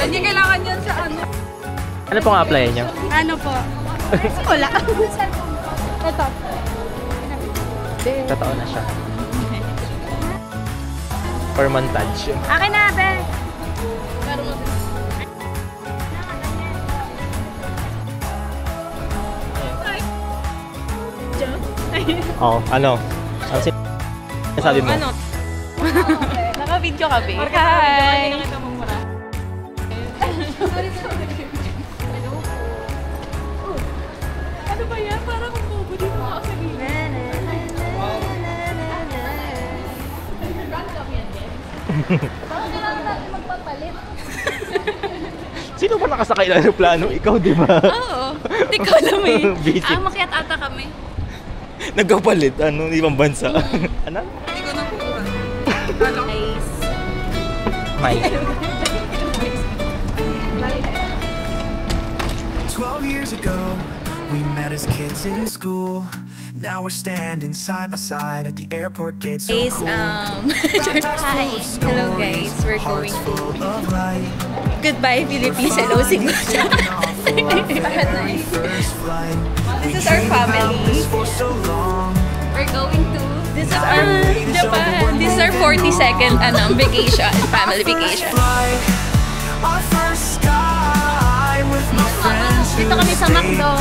Hindi kailangan yan sa ano. Ano pong apply niyo? Ano po? Wala. Ito. Totoo na siya. For montage. Akin na, be. Oh, ano? Ano sabi mo? Ano? Naka-video ka, be. Hi! Ano ba yan? Parang kung bobo dito ako sa gilid. Bakit kailangan natin magpapalit? Sino ba nakasakay ng aeroplano? Ikaw, di ba? Oo. Hindi ko alam eh. Makiat ata kami. Nagkapalit? Ano? Ibang bansa? Ano? Hindi ko nakuha. Nice. May. 12 years ago, we met as kids in school. Now we're standing side by side at the airport gate. So Guys, cool. Hi. Hello guys, we're going to Goodbye Philippines, hello Cebu. This is our family. We're going to This is our Japan. This is our 42nd vacation, family vacation. Our first sky with my friends. Dito kami sa McDo.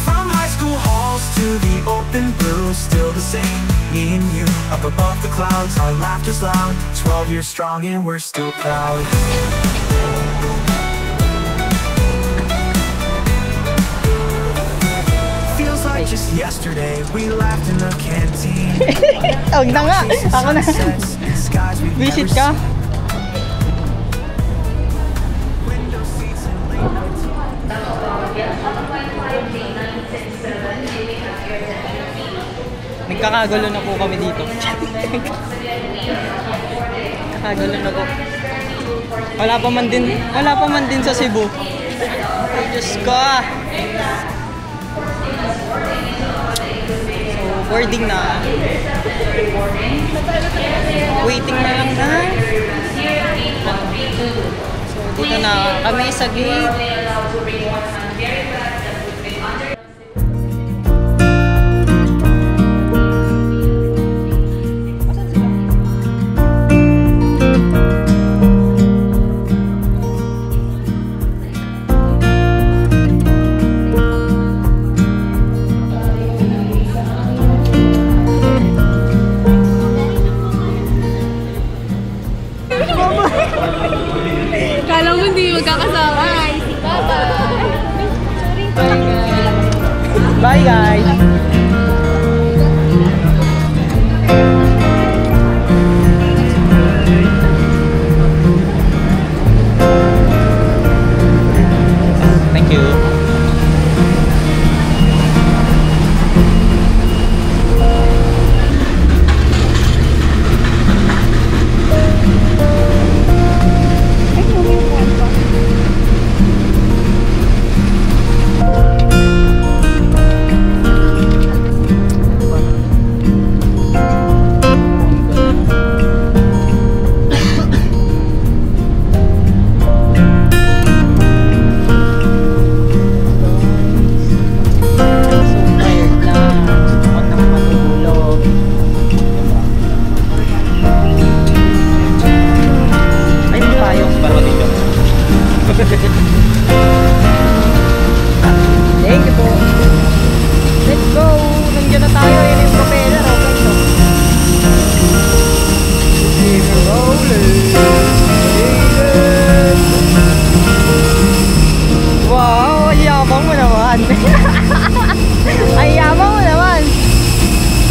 From high school halls to the open blue, still the same, me and you. Up above the clouds, our laughter's loud. 12 years strong and we're still proud. Feels like just yesterday we laughed in the canteen. Huwag na nga! Ako na! Visit ka? Nagkakagulo na po kami dito. Nagkakagulo na po. Wala pa man din sa Cebu. Ay, Diyos ko! So, boarding na. Waiting na lang na. So, dito na kami sa gate. Kala mo hindi magkakasama. Bye guys! Thank you. Thank you po. Let's go! Nandiyan na tayo. Yan yung propeller. Okay, so. Wow! Ang yabang mo naman. Ang yabang mo naman.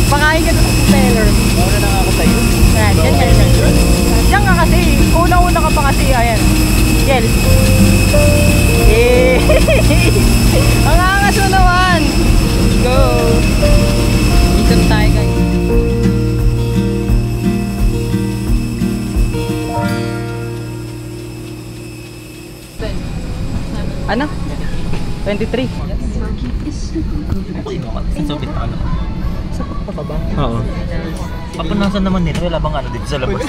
Pakain ka na sa propeller. Mauna na nga ako sa'yo. Diyan ka kasi. Unang-una ka pa kasi. Ayan. Yel. Ang angas mo naman. Let's go. Dito na tayo guys. Ano? 23. Sasubit na ano. Sa pa ba? Oo. Papunasan naman nila. Wala bang ano dito sa labas?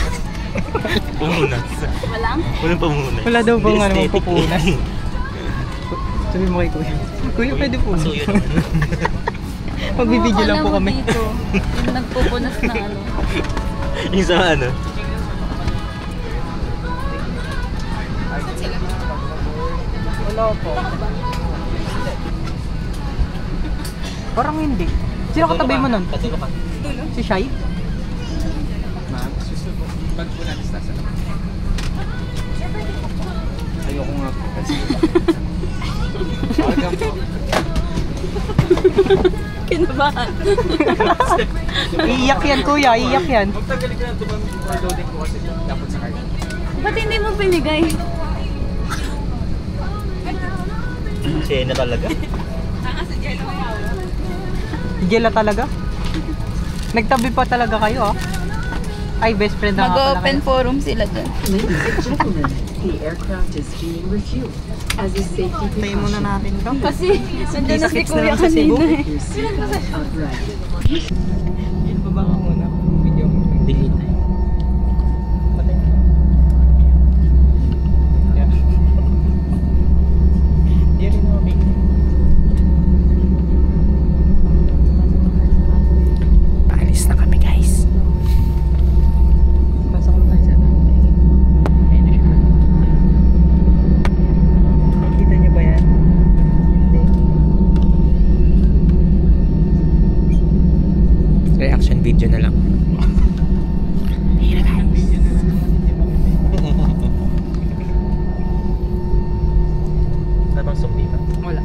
Pamunas. Walang? Walang pamunas. Wala daw bang ano, Aesthetic pupunas? eh. Sabi mo kay Kuya. Kuya, pwede po. Pasuyo naman. Magbibideo lang po kami. Dito, yung nagpupunas na ano. Yung sa ano? Wala po. Parang hindi. Sino katabi mo nun? Patulo ka. Si Shai? Ma'am, susunod. Pagpunas na sa ayoko nga po kasi. Kinabahan. Iiyak yan, Kuya. Iiyak yan. Magtagal ka na tumang-loading ko kasi dapat sa card. Ba't hindi mo binigay? Siya na talaga. Jela talaga? Nagtabi pa talaga kayo, ah. Ay, best friend na nga pala Mag-open kayo. forum sila dyan. Ladies and gentlemen, the aircraft is being refueled as a safety Tayo muna precaution. natin to. Kasi, nandun na si Sakits na Kuya lang sa Cebu. kanina eh. Your seatbelt upright. Yun pa ba ka muna? Video mo. Delete na yun. Patay na. Yan. Di rin okay. Paalis na kami guys. Pasok mo tayo sa ayun na siya. Kita niyo ba yan? Hindi. Reaction video na lang. Wala bang zombie pa? Wala.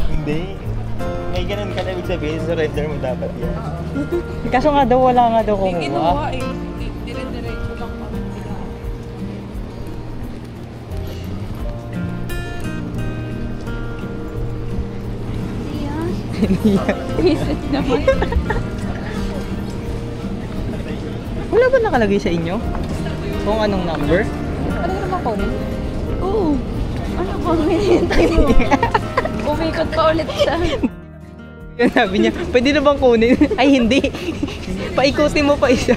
Hindi. May ganun ka na ibig sabihin, surrender mo dapat yan. Kaso nga daw, wala nga daw kumuha. eh. Dire-diretso lang kami. Visit naman. Wala ba nakalagay sa inyo? Kung anong number? Ano naman ko? Oo. Ano bang hinihintay mo? Umikot pa ulit siya. Yan sabi niya, pwede na bang kunin? Ay hindi. Paikutin mo pa isa.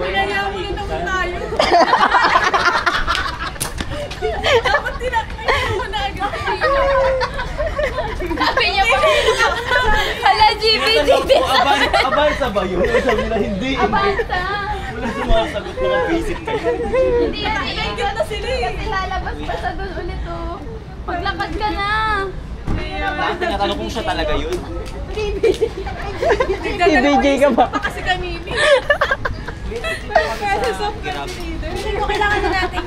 Pinaya mo na naman tayo. Dapat tinakay mo na agad. Sabi niya pa. Hala, GBG. Abansa ba yun? Sabi nila hindi. Abansa. Wala sumasagot mga basic kayo. Hindi yan. Ingit na sila eh. Kasi lalabas pa sa doon ulit oh. Maglakad ka na. Tinatanong kung siya talaga yun. Si BJ ka ba? Kasi kanini. Kasi sobrang leader. Hindi mo kailangan na natin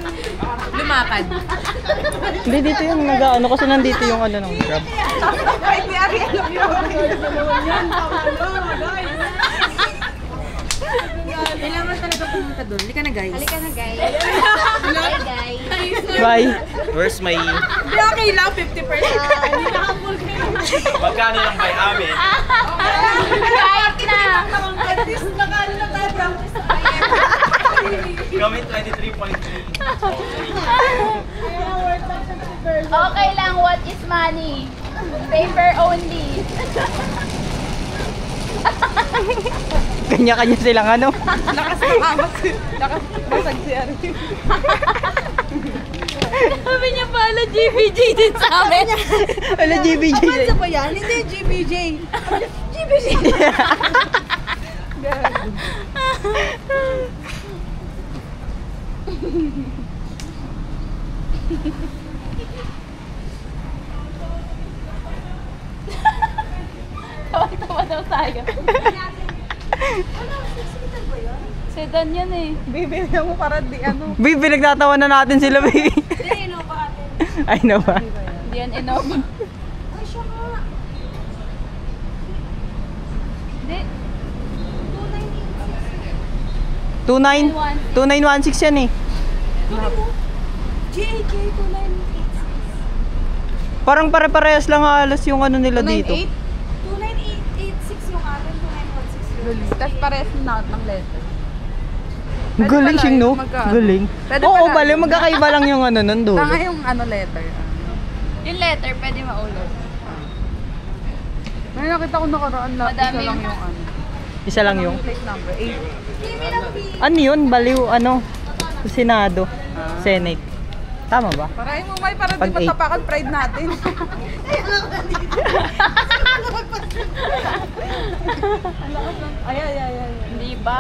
lumakad. Hindi, dito yung nag-ano kasi nandito yung ano ng grab. Hindi, Ari, alam niyo. Kailangan talaga pumunta doon. Halika na, guys. Halika na, guys. Hi, guys. Bye. Where's my... Hindi, okay lang. 50%. Hindi naka-full kayo. Magkano lang by amin? Kahit na. At least nakano na tayo practice na tayo. Kami 23.3. Okay lang, what is money? Paper only. Kanya-kanya silang ano. Nakasabasag si Ari. Sabi niya pala, GBJ din sa amin. Wala GBJ. Abansa ba yan? Hindi, GBJ. GBJ. Tawa-tawa daw tayo. Sedan yan eh. Baby, mo para di ano. Baby, nagtatawa na natin sila, baby. Hindi, Innova atin. Ay, no ba? Hindi yan Innova. Ay, siya nga. Hindi. 2916 yan eh. JK 2986. Parang pare-parehas lang halos yung ano nila dito. 2986 yung atin, 2916. Tapos parehas na ng letter. Galing siyang no? Galing. Pwede Oo, pala. bali, magkakaiba lang yung ano nun doon. Tanga yung ano letter. Yung letter, pwede maulog. May nakita ko nakaraan lang. Isa Madami lang yung- yung ano. Isa lang yung. Plate number 8. Ano yun? Baliw, ano? Senado. Senate. Tama ba? Parahin mo may para di Pag eight. matapakan pride natin. Ay. Hindi ba?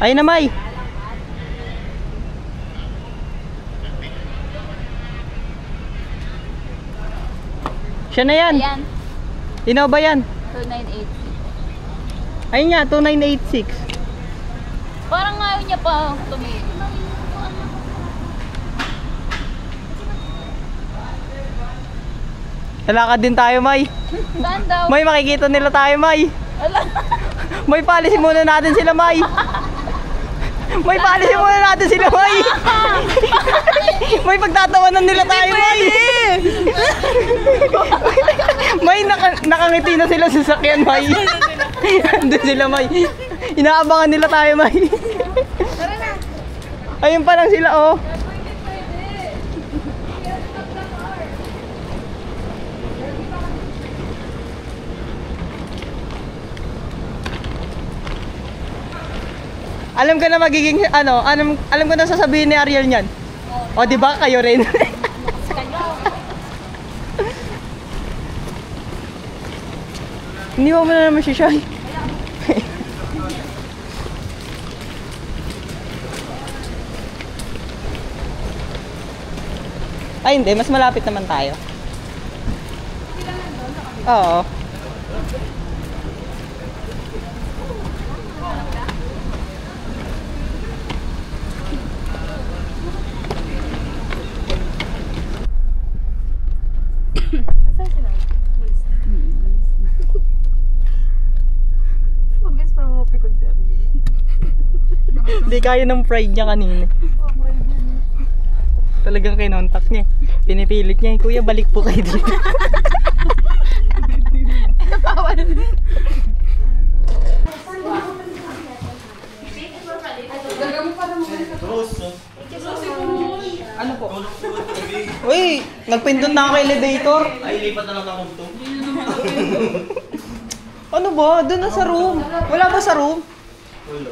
Ay na, May. Siya na yan. Ayan. Innova yan. 2986. Ayun nga, 2986. Parang ayaw niya pa tumingin. Lalakad din tayo, May. Saan daw? May, makikita nila tayo, May. May, policy muna natin sila, May. May, policy muna natin sila, May. May, pagtatawanan nila tayo, May. May, nakangiti na sila sa sakyan, May. Andun sila, May. Inaabangan nila tayo, May. Ayun pa lang sila, oh. Alam ko na magiging ano, alam ko na sasabihin ni Ariel niyan. O di ba kayo rin? Hindi mo na naman siya shy. Ay hindi, mas malapit naman tayo. Oo. Hindi kaya ng pride niya kanina. Talagang kinontak niya. Pinipilit niya, kuya balik po kayo dito. Ano po? Uy, nagpindot na ako elevator. Ay, lipat na lang ako dito. Ano ba? Doon na sa room. Wala ba sa room? Wala.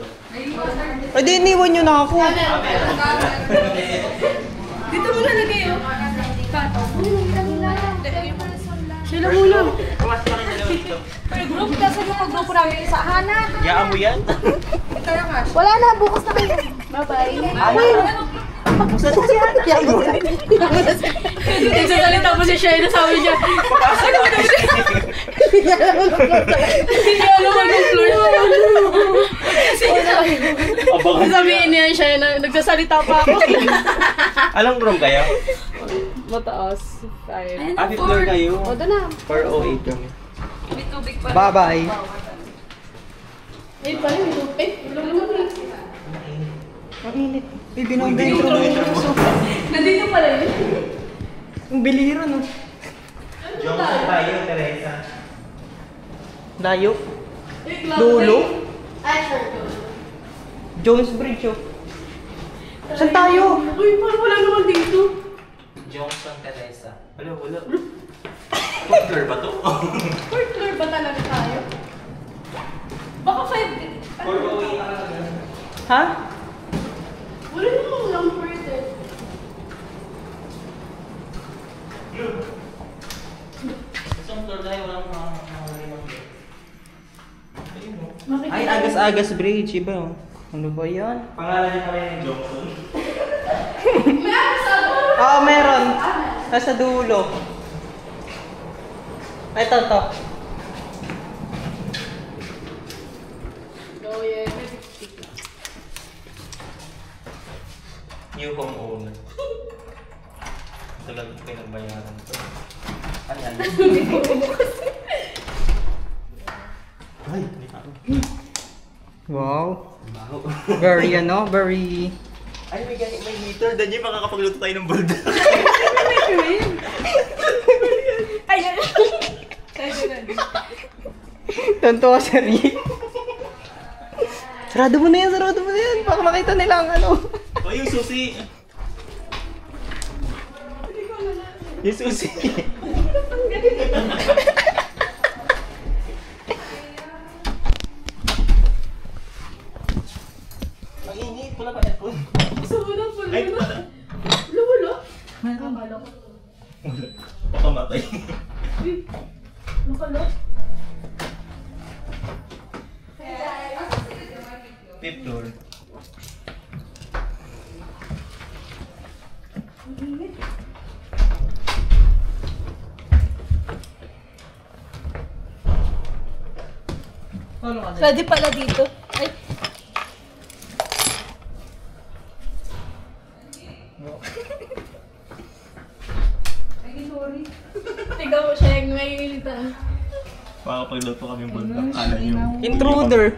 Ay, di iniwan nyo na ako. Dito mo na lagay oh. Sila muna. Pumasok na rin dito. Group kasi yung mag-grupo namin isa. Hana. Yaan mo yan? Wala na, bukas na kayo. Bye-bye. Nagsasalita po si Shayna, sabi niya. Hindi niya alam mag-floor. Sabihin niya Shayna, nagsasalita pa ako. Anong room kayo? Mataas. 5. Ah, fifth floor kayo. O, doon na. 408 kami. May tubig pa. Bye-bye. Ay, pala, may tubig. Ang init. Uy, binongga yung intro. Nandito pala yun. Ang biliro, no? Johnson tayo, Teresa. Layo. Dulo. Jones Bridge, oh. Saan tayo? Uy, parang wala naman dito. Johnson, Teresa. Wala. Fourth floor ba to? Fourth floor ba talaga tayo? Baka 5. 408 na lang. Ha? Wala namang number eh. Isang floor tayo, walang mga limang. Ay, Agas-Agas Bridge, iba. Ano ba yan? Pangalan niya pala yung Johnson. Oo, meron. Nasa dulo. Ito, to. New homeowner. Ito lang ito pinagbayaran ko. Ayan. Ay, hindi pa ako. Wow. Very, very... Ay, may heater. Dan yung makakapagluto tayo ng balda. Ayun. Tonto si Rick. Sarado mo na yan. Baka makita nila ang ano. O, yung susi. Yung susi. Ang init. Wala pa aircon. Ay, wala. Wala. Meron. Wala. Baka matay. Wala. Fifth floor. Pwede pala dito. Ay. Ay, sorry. Tignan mo siya yung ngayon. Makakapagluto kami ng balda. Kala nyo. Intruder.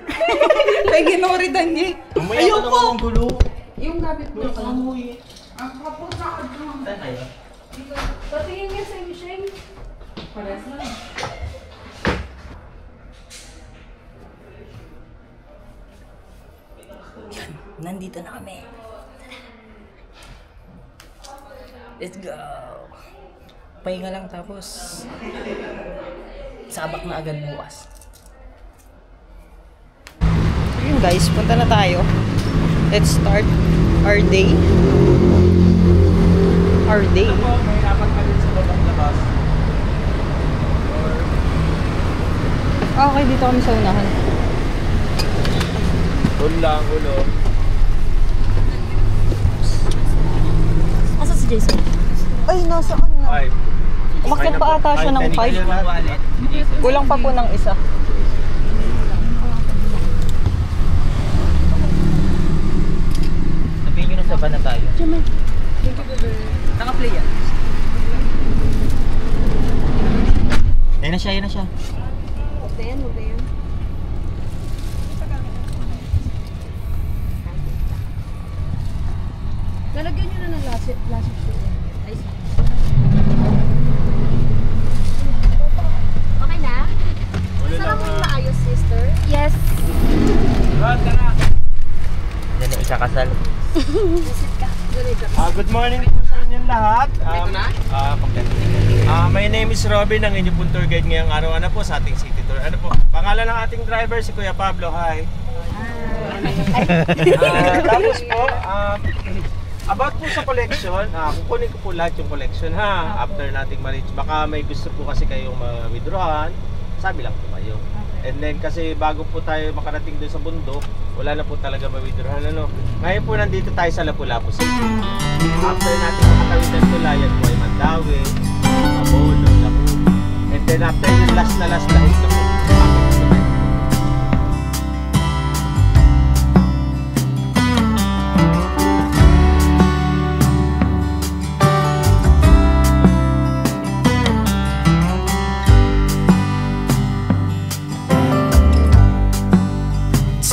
Kay ginoridan niya. Ayoko po! Ang gulo. Yung gabit mo. Amoy. Ang kapusakad mo. Saan tayo? Patingin nga sa iyo, Sheng. Pares na. Nandito na kami. Let's go. Pahinga lang tapos sabak na agad bukas. Ayun guys, punta na tayo. Let's start our day. Our day. May apat pa din sa babang labas. Okay, dito kami sa unahan. Ulo lang, ulo. Asa si Jason? Ay, nasaan na? Ay. Umakyat pa ata siya ng 5. Kulang pa po ng isa. Sabihin nyo na sa na tayo. Naka-play yan. Yan na siya. Magdayan. Lalagyan nyo na ng lasik shoe. Ay, okay na? Masarap mo yung maayos, sister? Yes. Yan na ikakasal. Visit ka. Good morning po sa inyong lahat. My name is Robin, ang inyong tour guide ngayong araw na po sa ating city tour. Ano po? Pangalan ng ating driver si Kuya Pablo. Hi. Tapos po, about po sa collection, kukunin ko po lahat yung collection ha. After nating ma-reach, baka may gusto po kasi kayong ma-withdrawan, sabi lang po kayo. And then kasi bago po tayo makarating doon sa bundok, wala na po talaga ma-withdrawan. Ano? Ngayon po nandito tayo sa Lapu-Lapu City. After natin makatawid ng tulayan po ay Mandaue, Abono, Lapu. And then after yung last na hit na po.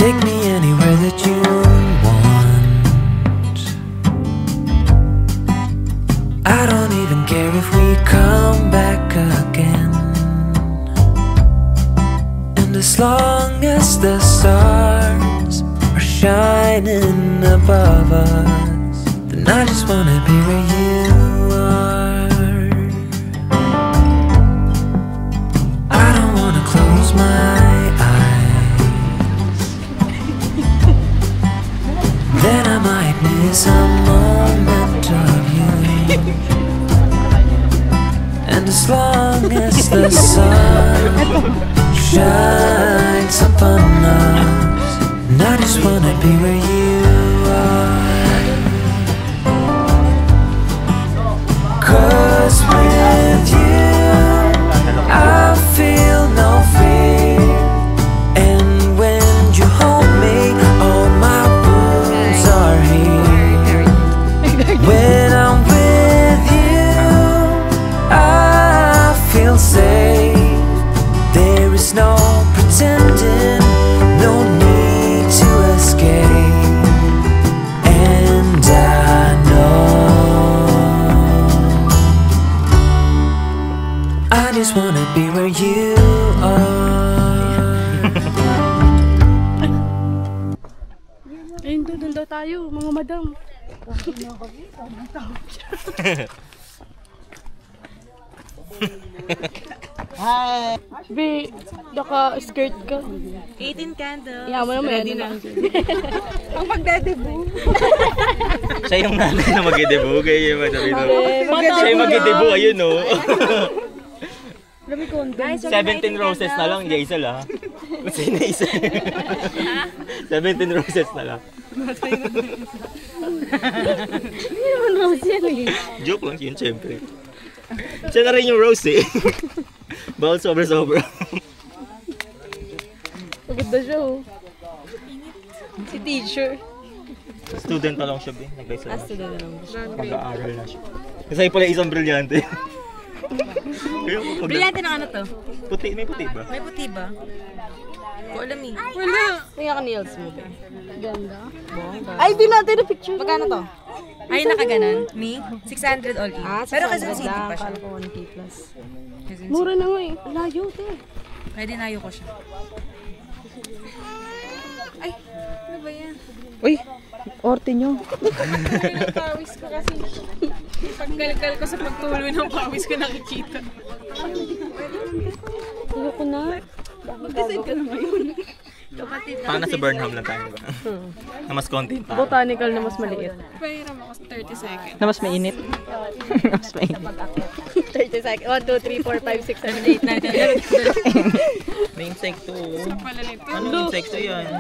Take me anywhere that you want. I don't even care if we come back again. And as long as the stars are shining above us, then I just wanna be where you are. I don't wanna close my eyes. Then I might miss a moment of you. And as long as the sun shines once upon us, and I just wanna be where you are. 'Cause with you I feel no fear, and when you hold me, all my wounds are healed. When I'm with you, I feel safe. There is no pretending, no need to escape. And I know I just wanna be where you are. Ayun, doon daw tayo, mga madam. Hi! Be, naka-skirt ka. 18 candles. Iyaman mo naman yan. Ang pagdedebut. Siya yung nanay na mag-debut, kaya yung madami na. Siya yung mag-debut, ayun o. 17 roses na lang, Jaisal ha. Kasi na isa. 17 roses na lang. Hindi naman rose yan eh. Joke lang yun, syempre. Siya na rin yung rose eh. Bawal sobra-sobra. Maganda siya oh. Si teacher. Student na lang siya, be. Nag-isa lang. Student na lang. Mag-aaral na siya. Kasi pala isang brilyante. Brillante ng ano to? Puti, may puti ba? May puti ba? Ko alam eh. Wala. Tingnan ka nails mo ba? Ganda. Ay, di natin na picture. Magkano to? Ay, nakaganan. Me? 600 all in. Pero kasi city pa siya. Mura na nga eh. Layo, te. Pwede nayo ko siya. Ay, ano ba yan? Uy, orte nyo. Pawis ko kasi. Pagkalkal ko sa pagtuloy ng pawis ko nakikita. Ayoko na. Mag-decide ka na ngayon. Parang nasa Burnham lang tayo ba? Na mas content pa. Botanical na mas maliit. Pahiram ako sa 30 seconds. Na mas mainit. Mas mainit. 30 seconds. 1, 2, 3, 4, 5, 6, 7, 8, 9, 10. May insekto. Ano insekto yan?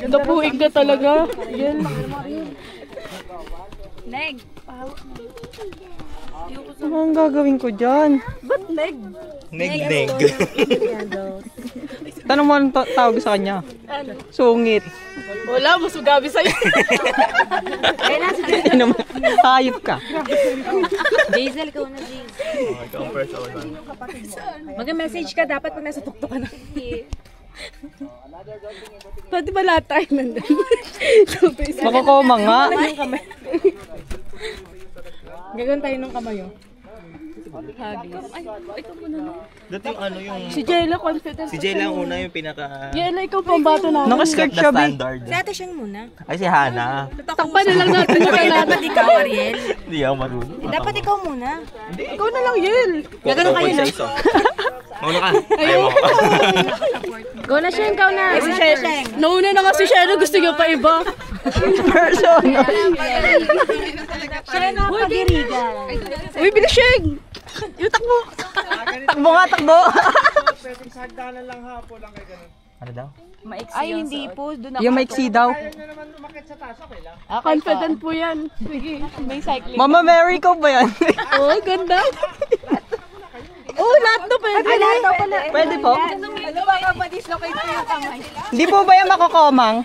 Napuig na talaga. Yan. Neg! Ano ang gagawin ko dyan? Ba't leg? Neg-neg. Tanong mo anong tawag sa kanya? Sungit. Wala, mas magabi sa'yo. Hayop ka. Jaisel, ikaw na, Jaisel. Oh, ikaw ang first hour lang. Mag-message ka dapat pag nasa tuktok ka na. Pwede ba lahat tayo nandun? Makakoma nga. Gagawin tayo ng kamay oh. Dati yung ano yung... Si Jayla, confident. Si Jay lang una yung pinaka... Jayla, ikaw pambato namin. Nakaskirt na siya, be. standard. Si Ate Siyang muna. Ay, si Hana. Takpan na lang natin yung Dapat natin. ikaw, Ariel. Hindi ako marunong. Dapat ikaw muna. Ikaw na lang, Yel. Gagano kayo na. Mauna ka. Ayaw mo. Go na siya, ikaw na. Si Sheng. Nauna na nga si Shena, gusto niya pa iba. Person. Uy, Giriga. Uy, bilis Sheng. Yung takbo. Takbo nga, takbo. Ano daw? Ay, hindi po. Doon ako. Yung maiksi daw. Confident po yan. Sige, may cycling. Mama Mary ko ba yan? Oh, ganda. Oh, lahat na pwede. Pwede po? Ano ba kapag dislocate ko yung kamay? Hindi po ba yung makokomang?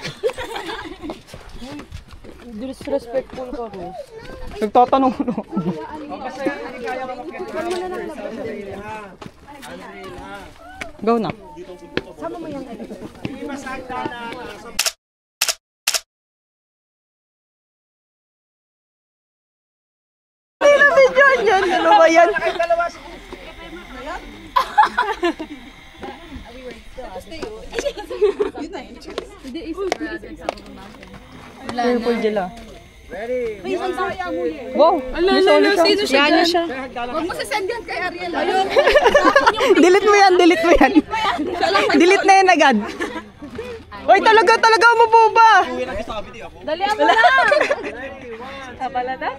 Disrespectful ka, Rose. Nagtatanong ko. Go na. Video yan. Ano ba yan? Purple gela. Wow! Sino siya dyan? Delete mo yan, delete mo yan. Delete na yan agad. Uy, talaga mo po ba? Dalihan mo lang. Kapala na?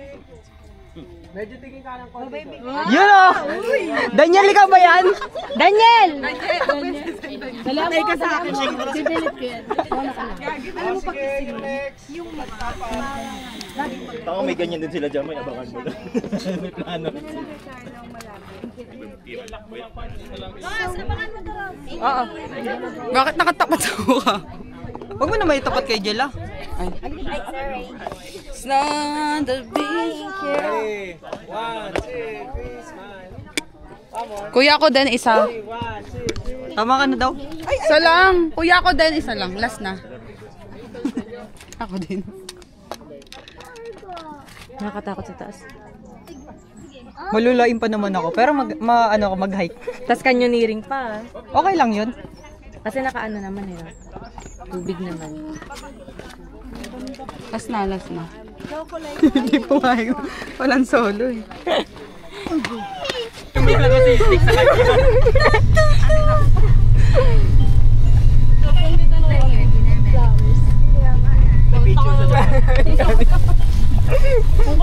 Medyo tingin ka ng konti. Yun o! Daniel, ikaw ba yan? Daniel! Lalapay ka sa akin. Sige, yung next. Ako may ganyan din sila dyan, may abangan mo na. May plano. Oo. Bakit nakatapat sa mukha? Huwag mo na may tapat kay Jella. Ay. It's not the big Ready? 1, 2, 3, smile. Kuya ko din isa. 1, 2, 3. Tama ka na daw. Isa lang. Kuya ko din isa lang. Last na. Ako din. Nakakatakot sa taas. Malulain pa naman ako. Pero mag-hike. Tas canyoneering pa. Okay lang yun. Kasi nakaano naman eh. Tubig naman. Last na, last na. Hindi po kayo. Walang solo eh.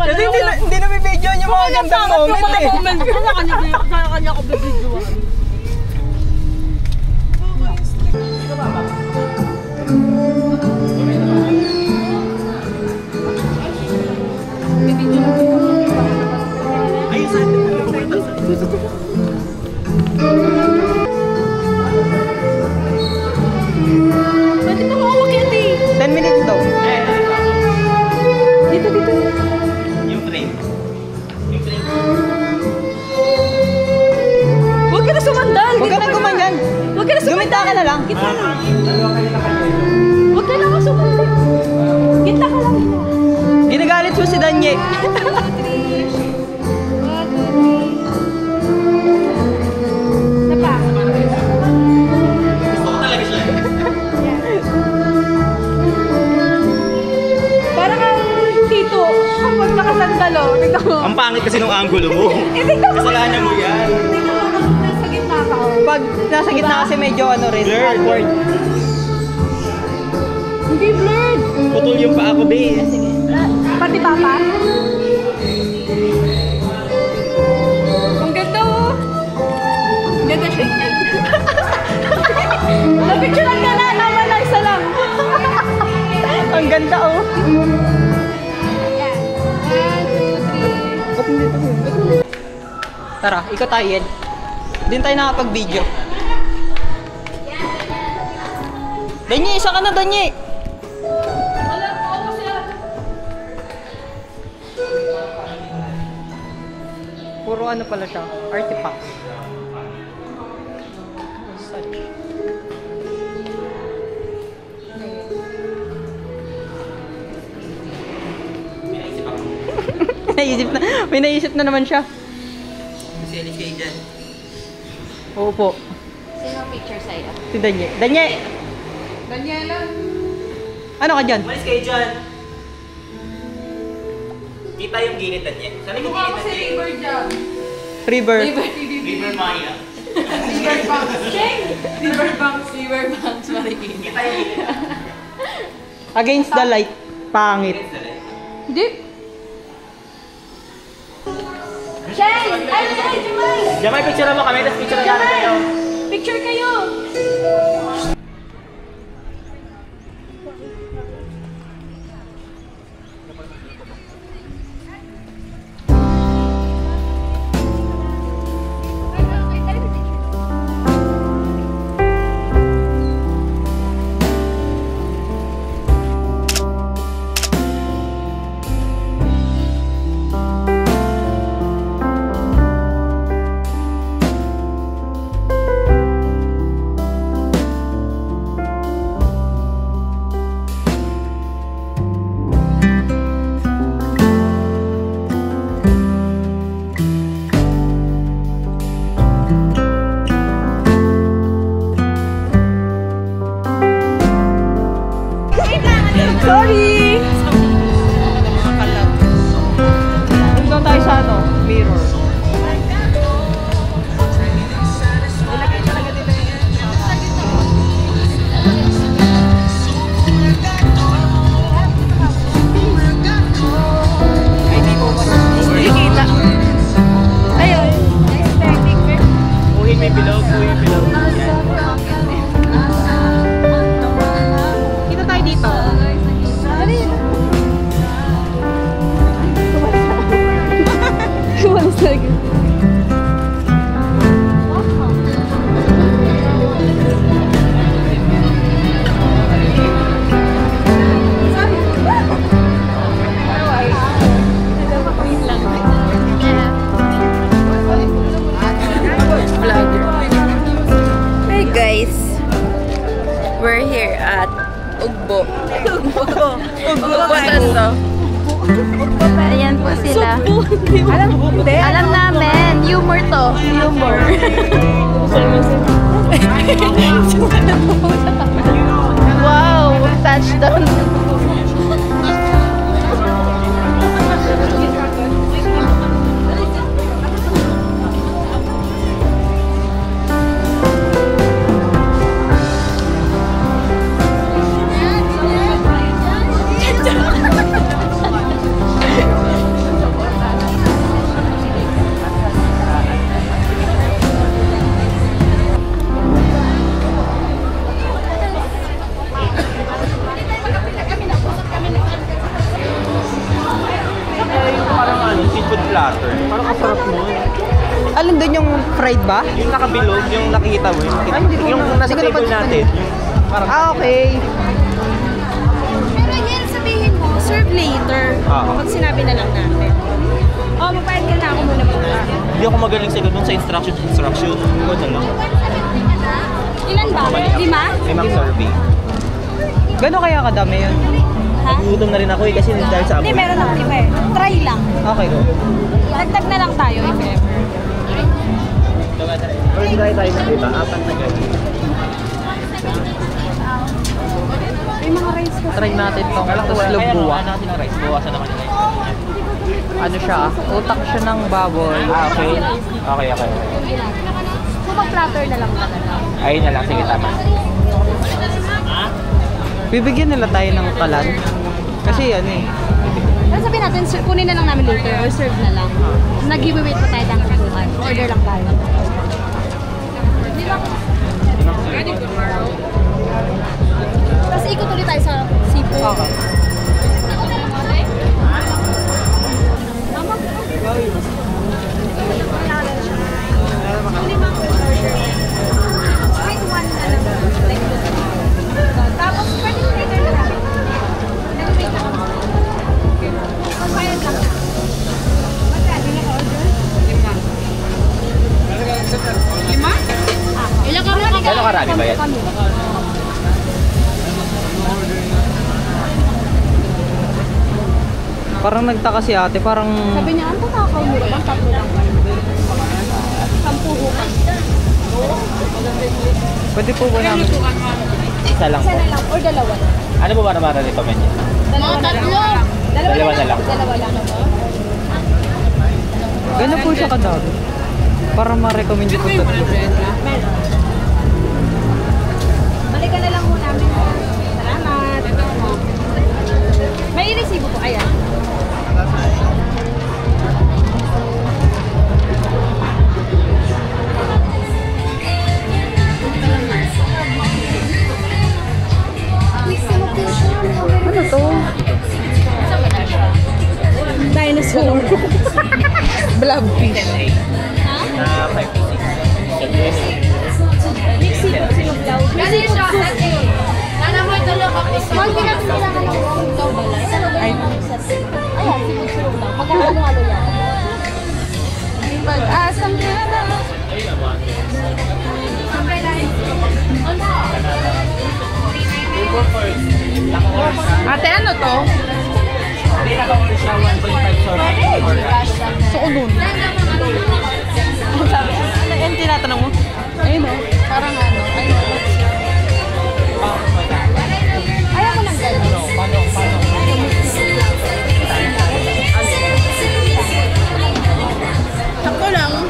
Kasi hindi na may video yung mga gandang moment eh. Kanya ko bibidyo. Pwede pa maumakit eh. 10 minutes daw. Dito. Yung frame. Yung frame. Huwag ka na sumandal. Huwag ka na gumanyan. Huwag ka na sumandal. Gumita ka na lang. Gitna na. Huwag ka na sumandal. Gitna ka lang. Ginagalit mo si Danye. Gusto ko talaga siya. Parang ang tito. Kapag nakasandalo. Tignan mo. Ang pangit kasi nung angulo mo. Kasalanan mo yan. Nasa gitna ka. Pag nasa gitna kasi medyo rin. Blurred. Awkward. Hindi blurred. Putol yung paa ko, be. Pati papa. Ang ganda oh. Ang ganda siya. Napicturean ka na. Tama na isa lang. Ang ganda oh. Tara, ikaw tayo yan. Din tayo nakapag-video. Danye, isa ka na, Danye. Puro ano pala siya, artifacts. Such. May naisip na naman siya. Si Alice kayo dyan. Oo po. Sino picture sa'yo? Si Danye. Danye! Daniela. Ano ka dyan? Umalis kayo dyan. Kita yung ginitan niya. Saan yung Mukha ko ginitan si niya? River dyan. River. River Maya. River Banks. River Banks. Marikina. Kita yung ginitan. Against the light. Pangit. Hindi. Shane! Ay, Jamay! Jamay, picture mo kami, tapos picture natin kayo. Picture kayo! Sorry! Punta tayo sa ano? Mirror. Hindi kita. kabilang. Kita tayo dito. Kumalas lagi. Hey guys, we're here at Ugbo. Ugbo to. Ayan po sila. Alam namin, humor to. Humor. Wow, touchdown. Platter. Parang kasarap mo. Alin doon yung fried ba? Yung nakabilog, yung nakikita mo. Yung nasa table natin. Parang okay. Pero yan, sabihin mo, serve later. Pag sinabi na lang natin. Magbayad ka na ako muna muna. Hindi ako magaling sa ganun sa instruction. Ikaw na lang. Ilan ba? 5? 5 survey. Gano'n kaya kadami yun? Ha? Nagutom na rin ako eh kasi dahil sa Hindi, amoy. meron ako 5 eh. Try lang. Okay, go. Dagdag na lang tayo if ever. Or try tayo ng iba, 4 na ganun. May mga rice ko. Try natin tong Kaya tuslog buwa. natin ang rice. Bawasan naman yung rice. Ano siya? Utak siya ng baboy. Okay. Okay. Kung mag-platter na lang talaga. Ayun na lang. Sige, tama. Bibigyan nila tayo ng kalan. Kasi ano eh. Pero sabihin natin, kunin na lang namin later or serve na lang. Nag-giveaway pa tayo ng kakuhan. Order lang tayo. Di ba? Tapos ikot ulit tayo sa seafood. Okay. Tapos pwede mo later na namin. Nag-wait lang. Magbayad lang. Magkano naka-order? 5? Ilang kami? Gano'ng karami ba yan? Parang nagtaka si ate, parang... Sabi niya, ano nakakaw mo lang? 3 lang. 10 hukang. Pwede po ba namin? Isa lang Isa po. na lang or dalawa na. Ano ba naman recommend niya? Dalawa na lang. Dalawa na lang. Dalawa lang. Gano'n po siya kadami. Para ma-recommend yung ito. Balikan na lang muna namin. Salamat. May resibo po. Ayan. Ano to? Dinosaur. Blobfish. Na 5 to 6. Mix seafood sinuglaw. Kasi siya. Sana mo ito lang ako. Small kailangan ng sinuglaw bala. Ayan, seafood sinuglaw. Magkakalo-halo yan. Pag-asang ka na. Ate, ano to? Hindi naka-order siya 1.5 sorbet. So, unun. Ano yan tinatanong mo? Ayun o. Parang ano. Ayaw mo ng gano'n.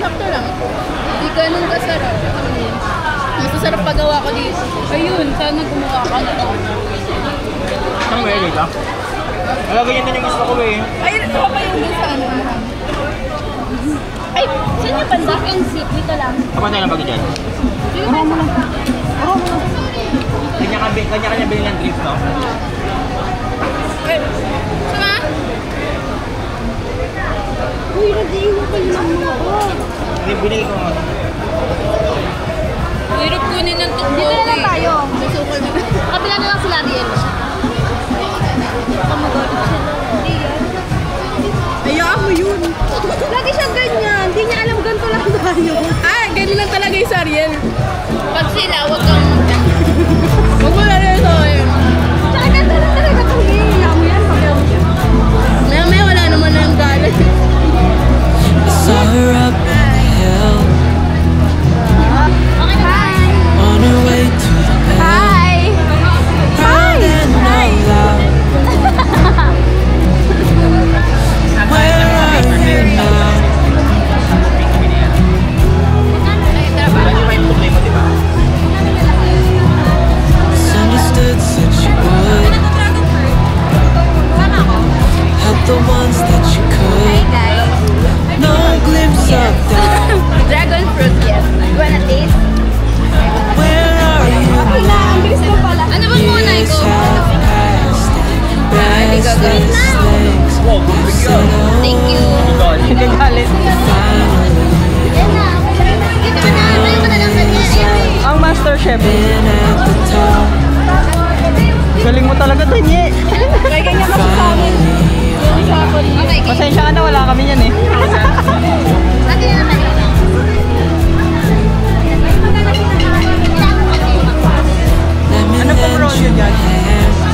Sakto lang. Hindi ganun kasarap. Mas masarap pagawa ko dito. Ayun, sana gumawa ka na. Ang meron ka? Wala ganyan din yung gusto ko eh. Ayun, ito pa yung dun sa ano. Ay, saan yung banda? And zip, dito lang. Kapag na lang bagay dyan. Kanya-kanya bilhin ng drinks, no? Ay, sama? Uy, nag-iiwan ka yung mga ko. Hindi, binigay ko nga. Hirap kunin ng tukbo. Dito na lang tayo. Susukol na. Kabila na lang sila Ariel. Kamagalit siya. Hindi yan. Hayaan mo yun. Lagi siyang ganyan. Hindi niya alam ganito lang tayo. Ah, ganyan lang talaga yung Ariel. Pag sila, huwag kang... Huwag mo na rin ito. Tsaka ganito lang talaga itong hayaan mo yan. Maya wala naman na yung galit. Saw her up on the hill, on her way to the bed. Proud and out loud. Where are you now? Misunderstood, said she would help the ones that you could. No glimpse of doubt. Dragon fruit, yes. You wanna taste? Where are you now? Ano bang muna Years ito? have passed, restless legs have settled. Thank you. Nagagalit. Ang Master Chef. Been at the top, Galing mo talaga, Tanye. May ganyan kasi sa amin. Okay, Pasensya ka na, wala kami yan eh. Ano po bro yun yan?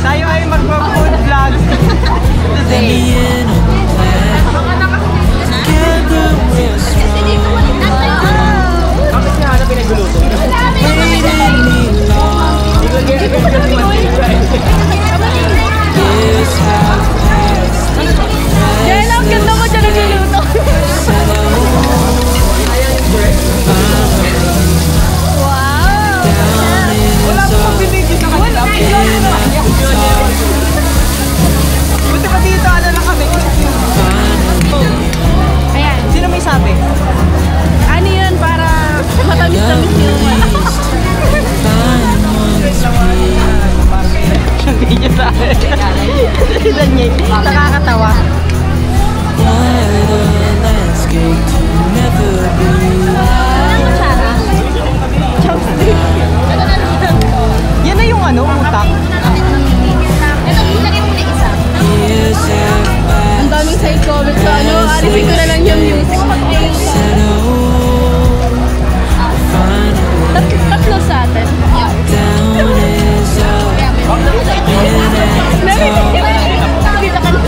Tayo ay mag-food vlog let today. me in on the plan. Together we're strong. Bakit nga na pinagluluto? Waiting me long. Years have passed, Yan ang ganda mo dyan nagluluto. Wala mo magbibigyo sa kanila. Buti pa dito, ano lang kami. Ayan. Sino may sabi? Ano yun para matamis-tamis yung Video sa akin. Si Tanye, nakakatawa. What a landscape to never be. Yan na yung ano, utak. Years have passed, Ang daming side comments sa ano. Aripin ko na lang yung music. settled. Finally, Tatlo sa atin. down is up. Meron Top, dito ka na.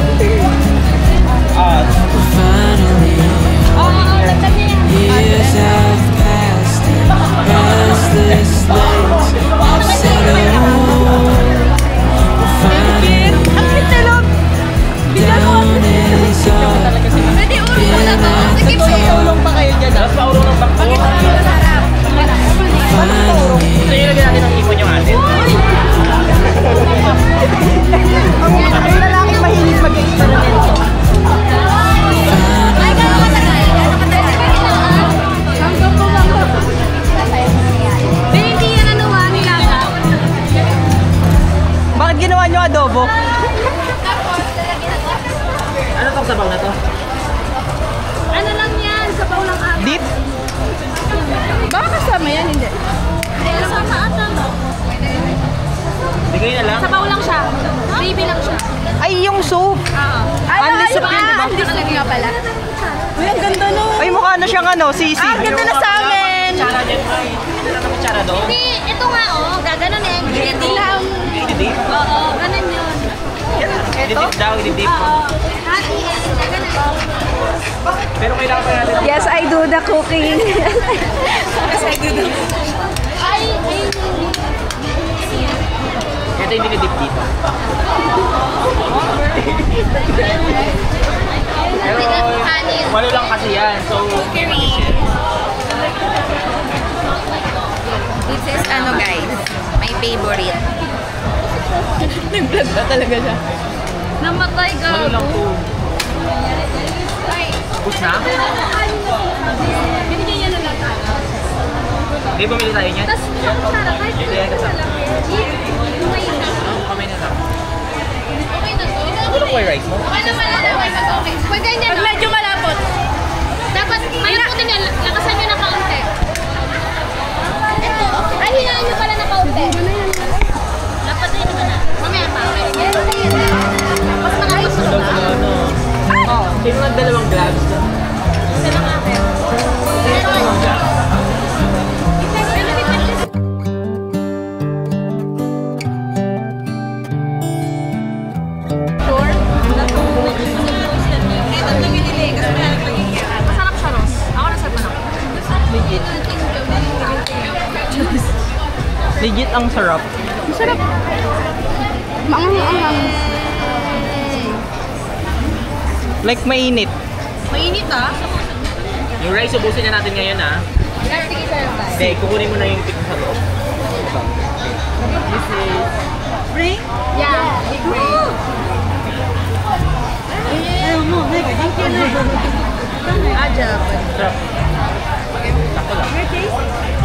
finally, years have passed, restless legs have settled. Finally, down is up. Pwede urong na to. Sige po. Tulong pa kayo dyan. Tapos maurong ng bakto. Gusto nyo lagyan natin ang ipon yung atin? Ang lalaki mahilig mag-experiment. Ay, gano'n katagal? Gano'n katagal? Hanggang po lang. Pero hindi yan ano ha, nilaga. Bakit ginawa nyo adobo? Ano tong sabaw na to? Ano lang yan? Sabaw lang ata. Deep? Baka kasama yan, hindi. Hindi, kasama ata. Bigay na lang. Sabaw lang siya. Gravy lang siya. Ay, yung soup. Only soup yun, di ba? Only soup nga pala. Uy, ang ganda no. Ay, mukha na siyang ano, sisi. Ang ganda na sa amin. Tsara din ay. Hindi na naman tsara doon. Hindi, ito nga oh. Gaganon eh. Hindi lang. Ididip. Oo, ganun yun. Ididip daw, ididip. Hati eh. Gaganon. Pero kailangan pa natin. Yes, I do the cooking. Yes, I do the cooking. Ay, Ito yung dinidip dito. Pero walo lang kasi yan. So, This is ano guys, my favorite. nag-vlog na talaga siya. Namatay walo lang gago. to. Bus na? Binigyan niya na lang tayo. Hindi bumili tayo niyan? Tapos, Sarah, kahit Hindi yan kasama. okay na. Kamay na lang. Okay na to. Ano ko rice mo? Okay naman na okay. Pag ganyan, pag medyo malapot. Dapat, malapotin niya, lakasan niyo na kaunti. Ito, ay, hinaan niyo pala na kaunti. Lapat din naman na. Mamaya pa, okay. Mas malapot sa Oo. Sino ang dalawang gloves? Isa lang akin. Masarap siya, Ros. Ako nasarap na. Legit ang sarap. Masarap. Maangang-angang. Like mainit. Mainit ah. Yung rice, ubusin na natin ngayon ah. Sige, sir. Hindi, kukunin mo na yung pick sa loob. Yeah. Big brain.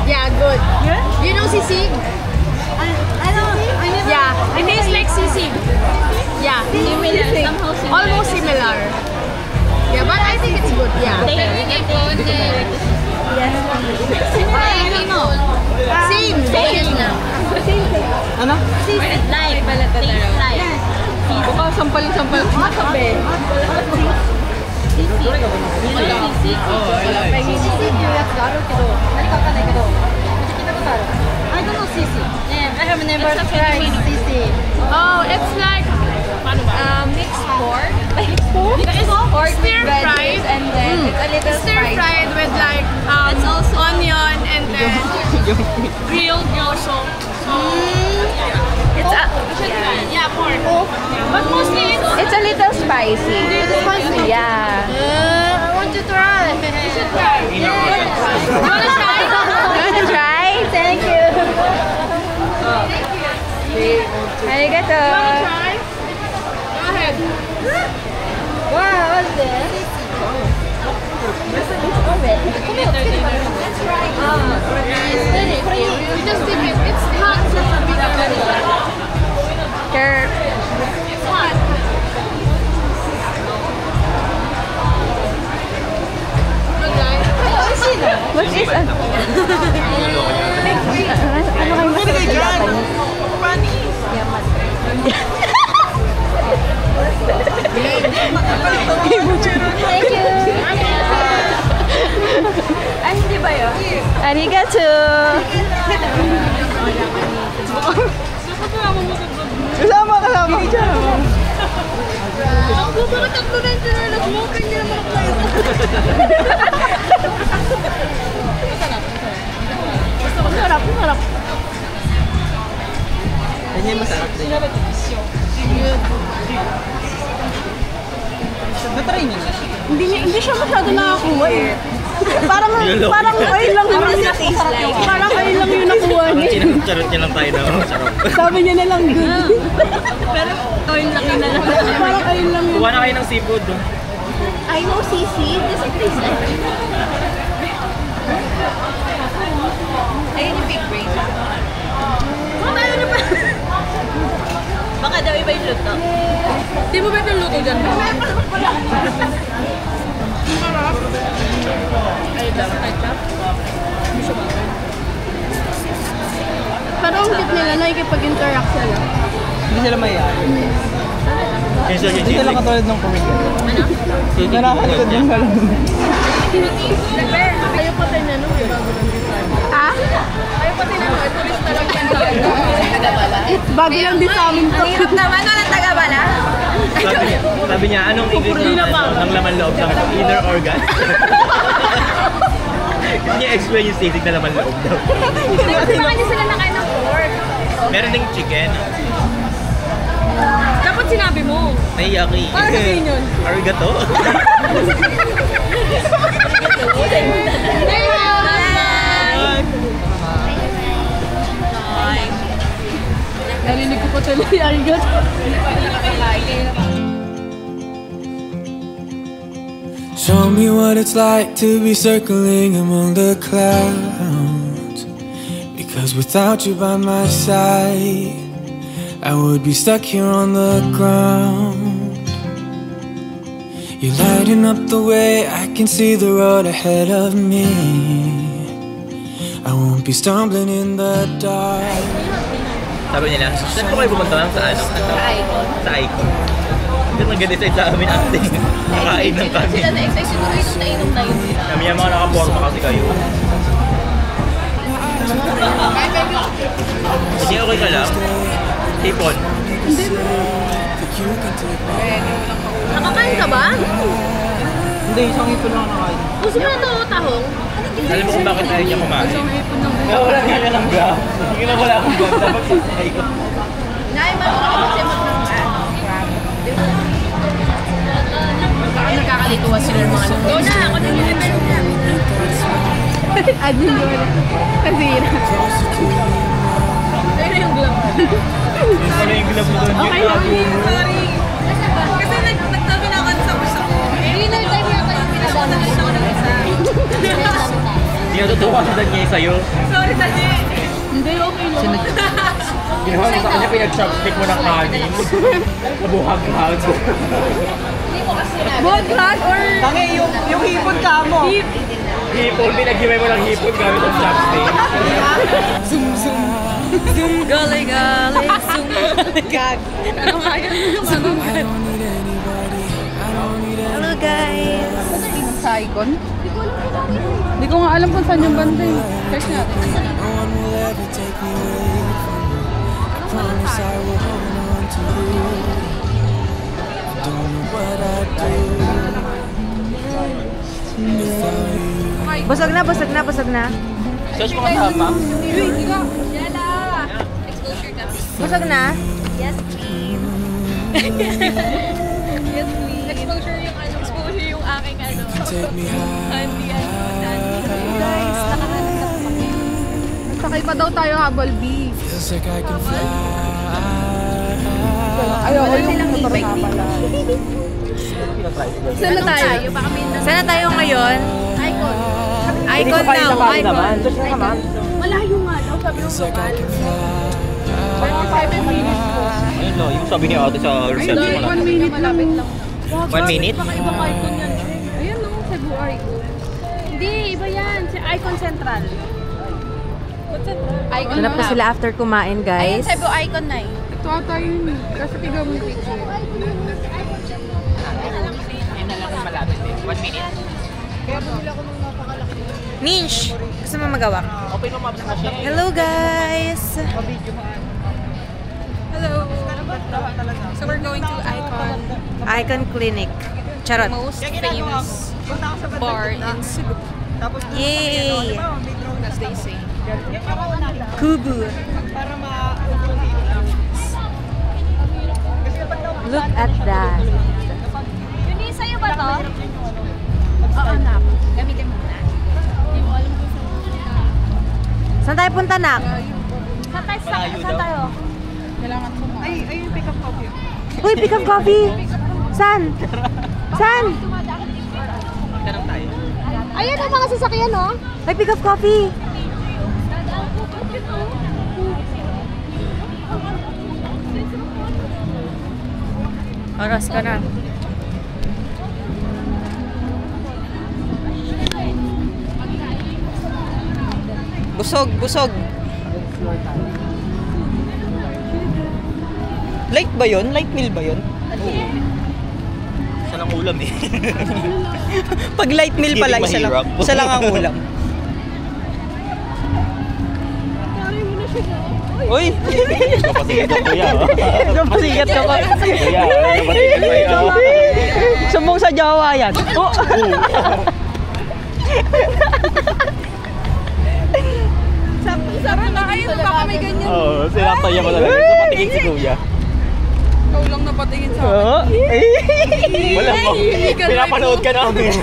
Yeah, good. You know sisig? Yeah, it tastes like sisig. Yeah, similar. Somehow similar. Almost similar. Yeah, but I think it's good. Yeah. Same. Ano? Like pala talaga. Like. Baka sampal-sampal. Matabi. I don't know sisig. Yeah, I have never tried sisig. Oh, it's like Mixed pork. Mixed pork? It's Pork stir with fried. veggies and then it's a little Stir spicy. fried with like It's also onion and then grilled also. It's a Yeah, pork. But mostly it's a little spicy. Yeah. I want to try. You should try. You wanna try? You wanna try? Thank you. Arigato. You wanna try? Go ahead. Wow, what's this? You just dip it. It's hot. Sure. It's hot. Good guy. What is ano? Ano kayo masarap sa Japanese? Thank you. Ay, hindi ba yun? Arigato. Kasama. Bakit tatlo na yung tinalas mo? Hindi naman ako kayo. Masarap. Ganyan masarap din. Na-try niyo na. Hindi siya masyado nakakuha eh. Parang ayun lang yun. Parang ayun lang yung nakuha niya. Charot niya lang tayo na. Sarap. Sabi niya na lang good. Pero ayun lang yun na lang. Parang ayun lang yun. Kuha na kayo ng seafood. I know sisig. This is tasty. Ayun yung big brain. Tayo na pa. Baka daw iba yung luto. Di mo ba ito luto dyan? Pero ang cute nila, nakikipag-interact sila. Hindi sila mayayain. Hindi sila katulad ng Korean. Ano? Nakakalikod yung galang. Ayaw pa tayo na nung bago lang design. Ah? Ayaw pa tayo na nung tulis na lang yan. Bago lang din sa amin to. Ang hirap naman, walang taga-bala. Sabi niya, anong English ng laman loob ng inner organ? Hindi niya explain yung sisig na laman loob daw. Kasi baka hindi sila nakain ng pork. Meron ding chicken. Dapat sinabi mo. Naiyak eh. Para sabihin yun. Arigato. Narinig ko pa tuloy, arigato. Show me what it's like to be circling among the clouds. Because without you by my side, I would be stuck here on the ground. You're lighting up the way, I can see the road ahead of me. I won't be stumbling in the dark. Sabi nila, saan po kayo pumunta lang sa ano? Sa Icon. Sa Icon. Ito nag-decide sa amin acting. Makain ng kami. Sila na-excite siguro yung nainom na yun. Kami yung mga nakaporma kasi kayo. Hindi okay ka lang? Hipon. Nakakain ka ba? Hindi, isang hipon lang nakain. Gusto mo na ito tahong? Alam mo kung bakit tayo niya kumain? Wala nga ka ng gam. Hindi na wala akong gam. Dapat sasay ko. Nay, makakapagsimot ng nagkakalituwa sila ng mga go na, ako na niliber na. Admin go na. Kasi yun. Ayun yung glove. Ano yung glove mo doon? Okay, sorry. Kasi nagtabi na ako sa puso ko. Winner time na kayo pinadami ako ng isa. Hindi na tutuwa sa dad niya sa'yo. Sorry, Daddy. Hindi, okay lang. Ginawa mo sa kanya, pinag-chopstick mo ng kanin. Nabuhag-hag. Bone crush or... Tangi, yung hipon ka mo. Hipon, pinag-himay mo ng hipon gamit ang chopstick. Zoom, zoom. Zoom, gali, gali. Zoom, gag. Ano nga yun? Zoom, gag. Hello, guys. Sa Icon? Hindi ko nga alam kung saan yung banda eh. Search natin. No one will ever take me away from you. I promise I will hold on to you. I don't know what I'd do without you. Busog na, busog na, busog na. Search mo kasama. Busog na? Yes, please. Yes, please. Exposure yung aking ano. Take me high. Guys, nakahanap kami. Sakay pa daw tayo habol B. Feels like I can fly. Ayoko yung motor nga pala. Saan na tayo? Saan na tayo ngayon? Icon. Icon now, Icon. Malayo nga daw. Sabi Feels like I can fly. 25 minutes po. Ayun no, yung sabi niya ate sa reception mo 1 minute malapit lang. 1 minute? Baka ibang Icon yan. Ayan no, Cebu Icon. Hindi, iba yan. Si Icon Central. Icon Hanap na sila after kumain, guys. Cebu Icon na eh. Ito ata yun eh. Kasi tigaw mo yung picture. Ayun na lang yung malapit eh. 1 minute? Minsh, gusto mo magawa? Okay no, maps na siya. Hello, guys. Hello. So we're going to Icon. Icon Clinic. Charot. Most famous bar in Cebu. Yay! As they say. Kubu. Look at that. Yun yung sa'yo ba to? Oo, nak. Gamitin mo na. Hindi mo alam kung saan. Saan tayo punta, Nak? Saan tayo? Kailangan ko mo. Ay, pick up coffee. Uy, pick up coffee. Saan? Saan? Tanong tayo. Ayan ang mga sasakyan, no? Ay, pick up coffee. Oras ka na. Busog, busog. Light ba yun? Light meal ba yun? Saan ang ulam eh? Pag light meal pala, isa lang ang ulam. Uy! Kapasigat ko kuya. Napasigat ka pa. Kuya, kapasigat ko yan. Sumbong sa Jawa yan. Oh! Sarap na kayo, baka may ganyan. Oo, sinapay niya talaga. Ito patingin si kuya. Ikaw lang napatingin sa akin. Oh! Wala mo. Pinapanood ka namin.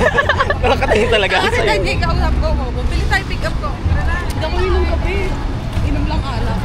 Nakakatingin talaga Bakit sa'yo. hindi ka usap ko? Bili tayo pick up ko. Hindi ako inom kape. Inom lang alak.